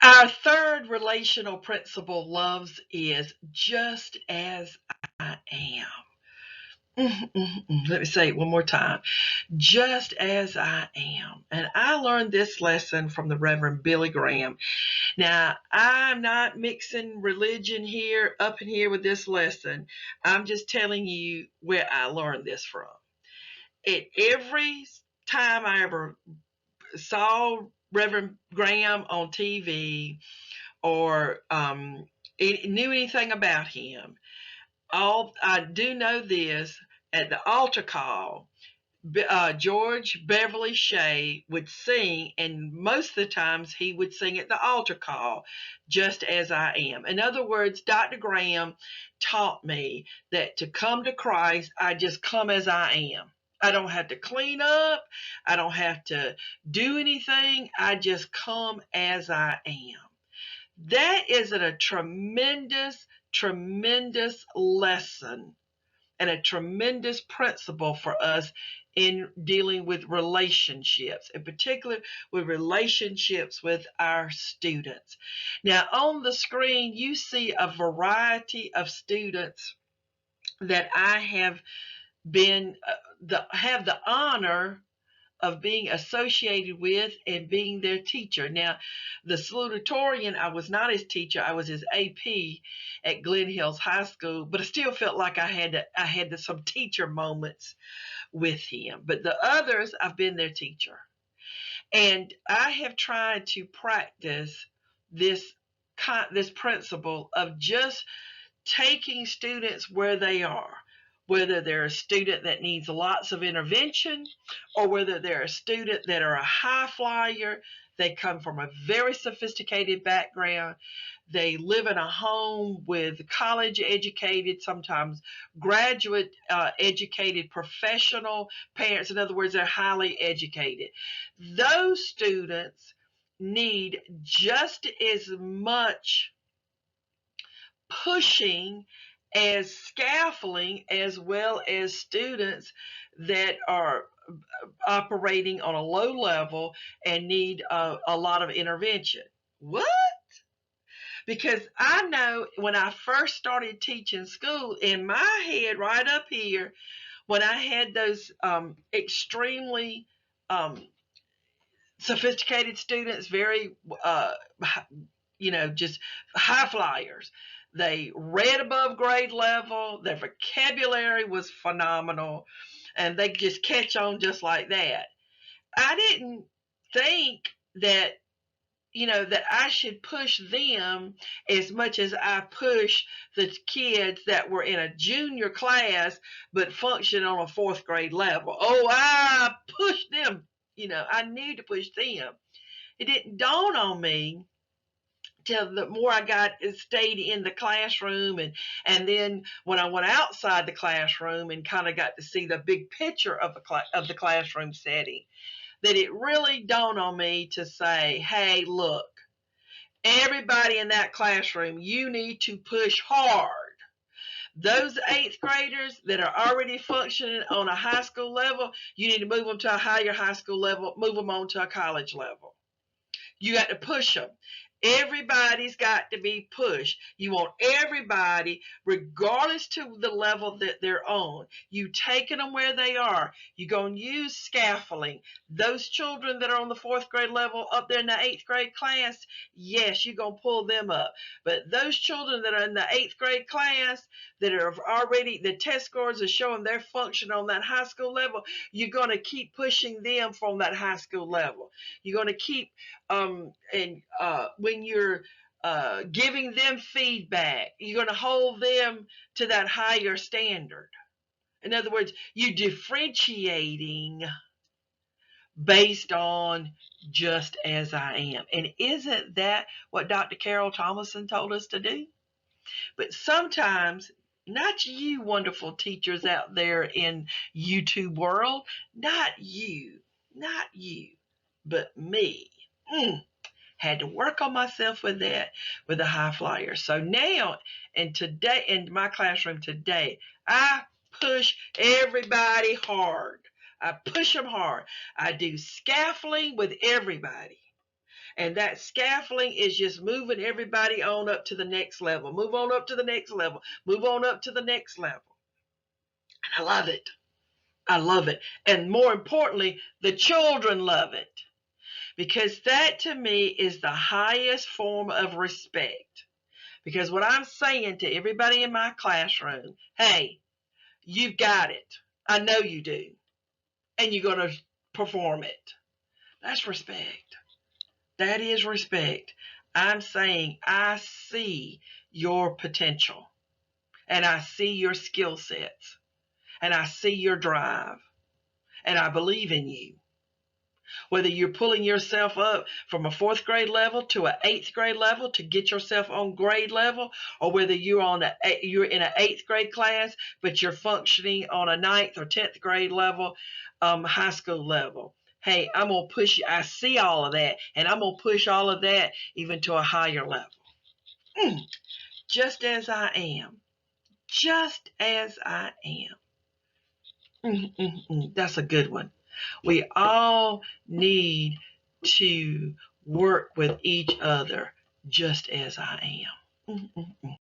Our third relational principle, loves, is just as I am. Let me say it one more time. Just as I am. And I learned this lesson from the Reverend Billy Graham. Now, I'm not mixing religion here, up in here with this lesson. I'm just telling you where I learned this from. Every time I ever saw Reverend Graham on TV or knew anything about him, all I do know this: at the altar call, George Beverly Shea would sing, and most of the times he would sing at the altar call, just as I am. In other words, Dr. Graham taught me that to come to Christ, I just come as I am. I don't have to clean up. I don't have to do anything. I just come as I am. That is a tremendous, tremendous lesson and a tremendous principle for us in dealing with relationships, in particular with relationships with our students. Now, on the screen, you see a variety of students that I have been have the honor of being associated with and being their teacher. Now, the salutatorian, I was not his teacher. I was his AP at Glen Hills High School, but I still felt like I had some teacher moments with him. But the others, I've been their teacher. And I have tried to practice this this principle of just taking students where they are, whether they're a student that needs lots of intervention or whether they're a student that are a high flyer. They come from a very sophisticated background. They live in a home with college educated, sometimes graduate educated professional parents. In other words, they're highly educated. Those students need just as much pushing as scaffolding, as well as students that are operating on a low level and need a lot of intervention. What? Because I know when I first started teaching school, in my head, right up here, when I had those extremely um, sophisticated students, very just high flyers. They read above grade level. Their vocabulary was phenomenal, and they just catch on just like that. I didn't think that I should push them as much as I push the kids that were in a junior class but function on a fourth grade level. Oh, I pushed them. I knew to push them. It didn't dawn on me till the more I got stayed in the classroom, and then when I went outside the classroom and kind of got to see the big picture of the classroom setting, that it really dawned on me to say, hey, look, everybody in that classroom, you need to push hard. Those eighth graders that are already functioning on a high school level, you need to move them to a higher high school level, move them on to a college level. You got to push them. Everybody's got to be pushed. You want everybody, regardless to the level that they're on, you taking them where they are. You're going to use scaffolding. Those children that are on the fourth grade level up there in the eighth grade class, yes, you're going to pull them up. But those children that are in the eighth grade class that are already, the test scores are showing their function on that high school level, you're going to keep pushing them from that high school level. You're going to keep and when you're giving them feedback, you're going to hold them to that higher standard. In other words, you're differentiating based on just as I am. And isn't that what Dr. Carol Thomason told us to do? But sometimes, not you wonderful teachers out there in YouTube world, not you, but me. Had to work on myself with that, with the high flyers. So now, and today, in my classroom today, I push everybody hard. I push them hard. I do scaffolding with everybody. And that scaffolding is just moving everybody on up to the next level. Move on up to the next level. Move on up to the next level. And I love it. I love it. And more importantly, the children love it. Because that to me is the highest form of respect. Because what I'm saying to everybody in my classroom, hey, you've got it. I know you do. And you're going to perform it. That's respect. That is respect. I'm saying I see your potential and I see your skill sets and I see your drive and I believe in you. Whether you're pulling yourself up from a fourth grade level to an eighth grade level to get yourself on grade level, or whether you're in an eighth grade class but you're functioning on a ninth or 10th grade level, high school level. Hey, I'm gonna push you. I see all of that, and I'm gonna push all of that even to a higher level. Just as I am, just as I am. That's a good one. We all need to work with each other just as I am.